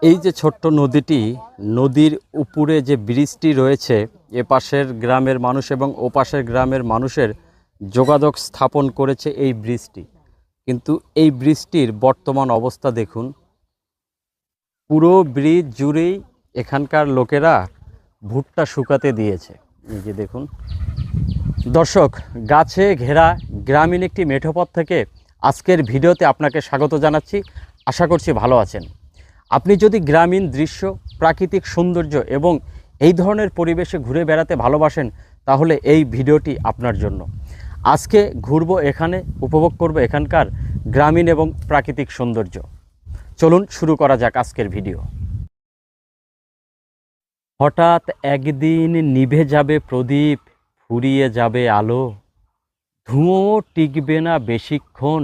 এই যে ছোট্ট নদীটি, নদীর উপরে যে ব্রিজটি রয়েছে, এ পাশের গ্রামের মানুষ এবং ও পাশের গ্রামের মানুষের যোগাযোগ স্থাপন করেছে এই ব্রিজটি। কিন্তু এই ব্রিজটির বর্তমান অবস্থা দেখুন। পুরো ব্রিজ জুড়েই এখানকার লোকেরা ভুট্টা শুকাতে দিয়েছে। এই যে দেখুন দর্শক, গাছে ঘেরা গ্রামীণ একটি মেঠোপথ থেকে আজকের ভিডিওতে আপনাকে স্বাগত জানাচ্ছি। আশা করছি ভালো আছেন। আপনি যদি গ্রামীণ দৃশ্য, প্রাকৃতিক সৌন্দর্য এবং এই ধরনের পরিবেশে ঘুরে বেড়াতে ভালোবাসেন, তাহলে এই ভিডিওটি আপনার জন্য। আজকে ঘুরবো এখানে, উপভোগ করব এখানকার গ্রামীণ এবং প্রাকৃতিক সৌন্দর্য। চলুন শুরু করা যাক আজকের ভিডিও। হঠাৎ একদিন নিভে যাবে প্রদীপ, ফুরিয়ে যাবে আলো, ধুঁয়ো টিকবে না বেশিক্ষণ,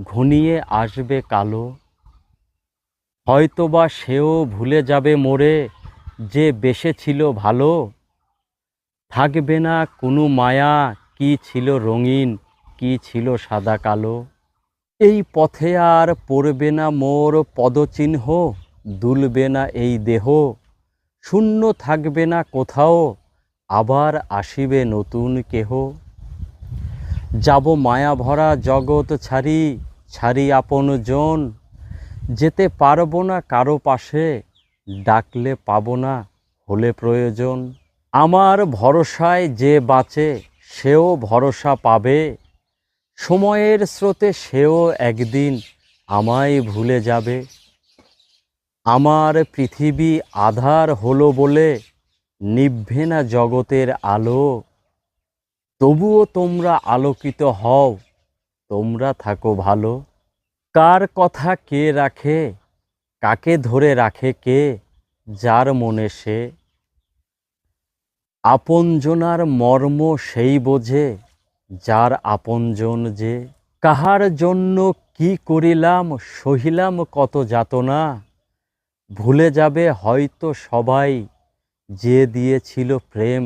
ঘনিয়ে আসবে কালো। হয়তোবা সেও ভুলে যাবে মোরে, যে বেশে ছিল ভালো, থাকবে না কোনো মায়া, কি ছিল রঙিন, কি ছিল সাদা কালো। এই পথে আর পড়বে না মোর পদচিহ্ন, দুলবে না এই দেহ, শূন্য থাকবে না কোথাও, আবার আসিবে নতুন কেহ। যাব মায়া ভরা জগৎ ছাড়ি, ছাড়ি আপন জন, যেতে পারবো না কারো পাশে, ডাকলে পাবো না হলে প্রয়োজন। আমার ভরসায় যে বাঁচে, সেও ভরসা পাবে, সময়ের স্রোতে সেও একদিন আমায় ভুলে যাবে। আমার পৃথিবী আধার হলো বলে নিভবে না জগতের আলো, তবুও তোমরা আলোকিত হও, তোমরা থাকো ভালো। কার কথা কে রাখে, কাকে ধরে রাখে কে, যার মনে সে, আপনজনার মর্ম সেই বোঝে, যার আপনজন যে। কাহার জন্য কি করিলাম, সহিলাম কত যাতনা, ভুলে যাবে হয়তো সবাই, যে দিয়েছিল প্রেম,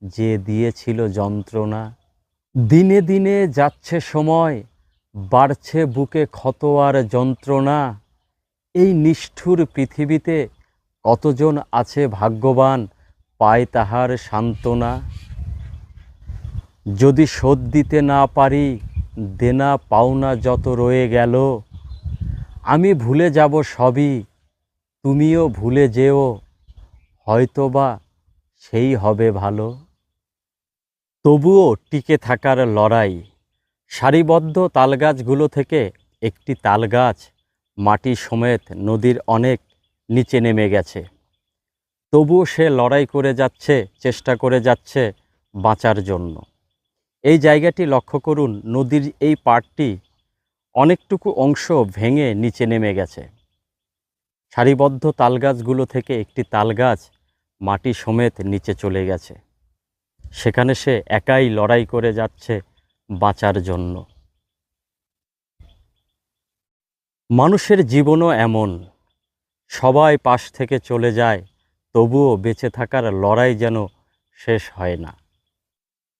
যে দিয়েছিল যন্ত্রণা। দিনে দিনে যাচ্ছে সময়, বাড়ছে বুকে ক্ষত আর যন্ত্রণা, এই নিষ্ঠুর পৃথিবীতে কতজন আছে ভাগ্যবান, পায় তাহার সান্ত্বনা। যদি শোধ দিতে না পারি দেনা পাওনা যত রয়ে গেল, আমি ভুলে যাব সবই, তুমিও ভুলে যেও, হয়তোবা সেই হবে ভালো। তবুও টিকে থাকার লড়াই। সারিবদ্ধ তালগাছগুলো থেকে একটি তালগাছ মাটি সমেত নদীর অনেক নিচে নেমে গেছে। তবুও সে লড়াই করে যাচ্ছে, চেষ্টা করে যাচ্ছে বাঁচার জন্য। এই জায়গাটি লক্ষ্য করুন, নদীর এই পাড়টি অনেকটুকু অংশ ভেঙে নিচে নেমে গেছে। সারিবদ্ধ তালগাছগুলো থেকে একটি তালগাছ মাটি সমেত নিচে চলে গেছে। সেখানে সে একাই লড়াই করে যাচ্ছে বাঁচার জন্য। মানুষের জীবনও এমন, সবাই পাশ থেকে চলে যায়, তবুও বেঁচে থাকার লড়াই যেন শেষ হয় না।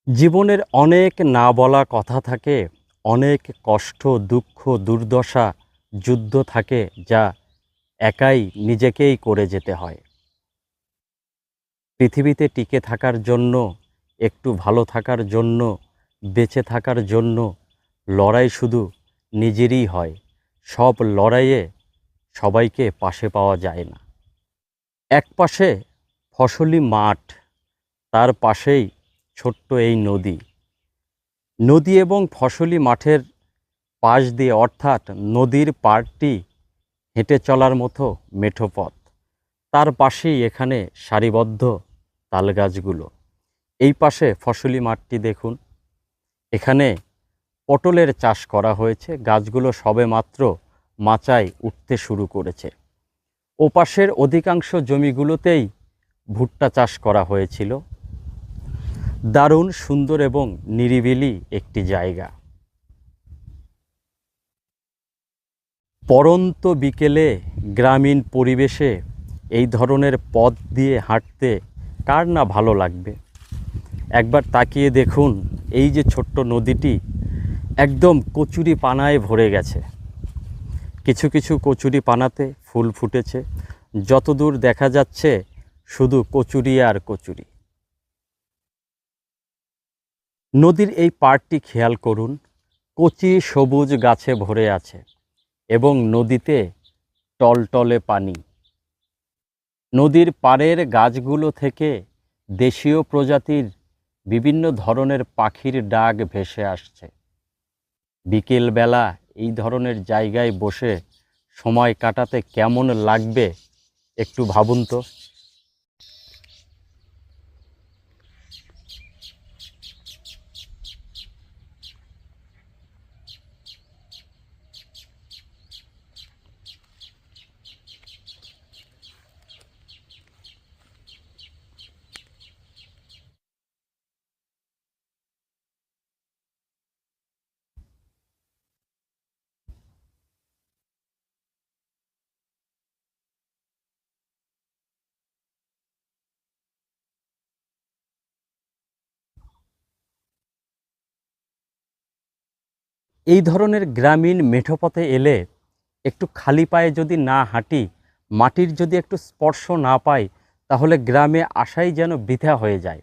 জীবনের অনেক না বলা কথা থাকে, অনেক কষ্ট, দুঃখ, দুর্দশা, যুদ্ধ থাকে, যা একাই নিজেকেই করে যেতে হয়। পৃথিবীতে টিকে থাকার জন্য, একটু ভালো থাকার জন্য, বেঁচে থাকার জন্য লড়াই শুধু নিজেরই হয়। সব লড়াইয়ে সবাইকে পাশে পাওয়া যায় না। এক পাশে ফসলি মাঠ, তার পাশেই ছোট্ট এই নদী। নদী এবং ফসলি মাঠের পাশ দিয়ে, অর্থাৎ নদীর পাড়টি হেঁটে চলার মতো মেঠো পথ, তার পাশেই এখানে সারিবদ্ধ তালগাছগুলো। এই পাশে ফসলি মাঠটি দেখুন, এখানে পটলের চাষ করা হয়েছে। গাছগুলো সবেমাত্র মাচায় উঠতে শুরু করেছে। ওপাশের অধিকাংশ জমিগুলোতেই ভুট্টা চাষ করা হয়েছিল। দারুণ সুন্দর এবং নিরিবিলি একটি জায়গা। পড়ন্ত বিকেলে গ্রামীণ পরিবেশে এই ধরনের পথ দিয়ে হাঁটতে কার না ভালো লাগবে। একবার তাকিয়ে দেখুন, এই যে ছোট্ট নদীটি একদম কচুরি পানায় ভরে গেছে। কিছু কিছু কচুরি পানাতে ফুল ফুটেছে, যতদূর দেখা যাচ্ছে শুধু কচুরি আর কচুরি। নদীর এই পাড়টি খেয়াল করুন, কচি সবুজ গাছে ভরে আছে এবং নদীতে টলটলে পানি। নদীর পাড়ের গাছগুলো থেকে দেশীয় প্রজাতির বিভিন্ন ধরনের পাখির ডাক ভেসে আসছে। বিকেলবেলা এই ধরনের জায়গায় বসে সময় কাটাতে কেমন লাগবে একটু ভাবুন তো। এই ধরনের গ্রামীণ মেঠোপথে এলে একটু খালি পায়ে যদি না হাঁটি, মাটির যদি একটু স্পর্শ না পাই, তাহলে গ্রামে আসাই যেন বৃথা হয়ে যায়।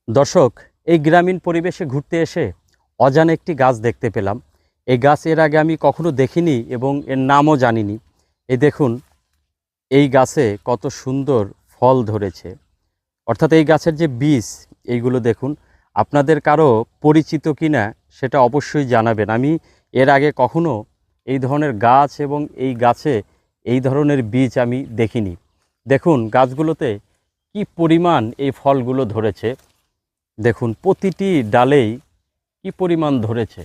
দর্শক, এই গ্রামীণ পরিবেশে ঘুরতে এসে অজানা একটি গাছ দেখতে পেলাম। এই গাছ এর আগে আমি কখনো দেখিনি এবং এর নামও জানিনি। এই দেখুন, এই গাছে কত সুন্দর ফল ধরেছে। অর্থাৎ এই গাছের যে বীজ, এইগুলো দেখুন। আপনাদের কারো পরিচিত কিনা সেটা অবশ্যই জানাবেন। আমি এর আগে কখনো এই ধরনের গাছ এবং এই গাছে এই ধরনের বীজ আমি দেখিনি। দেখুন গাছগুলোতে কি পরিমাণ এই ফলগুলো ধরেছে। দেখুন প্রতিটি ডালেই কি পরিমাণ ধরেছে।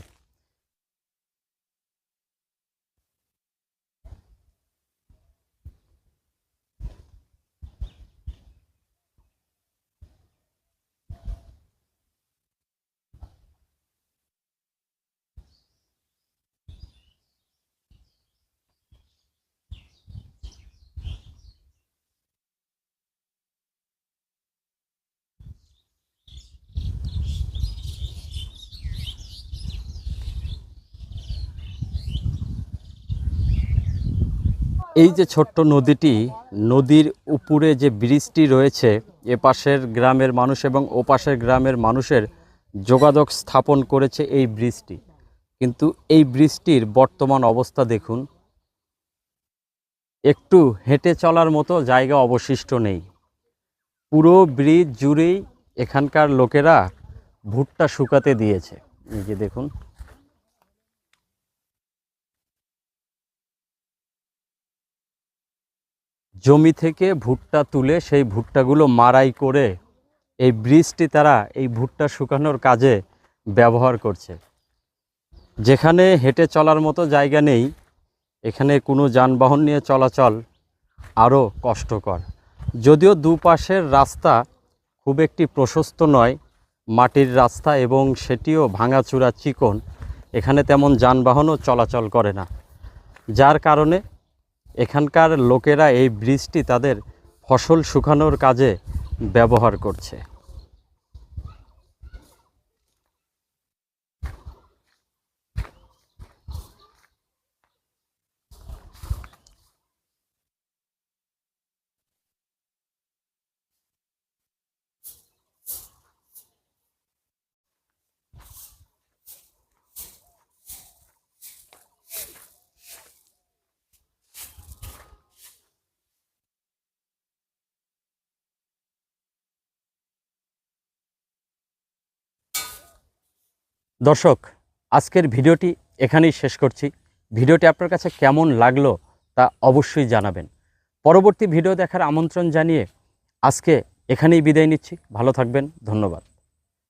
এই যে ছোট্ট নদীটি, নদীর উপরে যে ব্রিজটি রয়েছে, এপাশের গ্রামের মানুষ এবং ওপাশের গ্রামের মানুষের যোগাযোগ স্থাপন করেছে এই ব্রিজটি। কিন্তু এই ব্রিজটির বর্তমান অবস্থা দেখুন, একটু হেঁটে চলার মতো জায়গা অবশিষ্ট নেই। পুরো ব্রিজ জুড়েই এখানকার লোকেরা ভুট্টা শুকাতে দিয়েছে। এই যে দেখুন, জমি থেকে ভুট্টা তুলে সেই ভুট্টাগুলো মাড়াই করে এই ব্রিজটি তারা এই ভুট্টা শুকানোর কাজে ব্যবহার করছে। যেখানে হেঁটে চলার মতো জায়গা নেই, এখানে কোনো যানবাহন নিয়ে চলাচল আরও কষ্টকর। যদিও দুপাশের রাস্তা খুব একটি প্রশস্ত নয়, মাটির রাস্তা এবং সেটিও ভাঙাচুরা চিকন, এখানে তেমন যানবাহনও চলাচল করে না। যার কারণে এখানকার লোকেরা এই ব্রিজটি তাদের ফসল শুকানোর কাজে ব্যবহার করছে। দর্শক, আজকের ভিডিওটি এখানেই শেষ করছি। ভিডিওটি আপনার কাছে কেমন লাগলো তা অবশ্যই জানাবেন। পরবর্তী ভিডিও দেখার আমন্ত্রণ জানিয়ে আজকে এখানেই বিদায় নিচ্ছি। ভালো থাকবেন, ধন্যবাদ।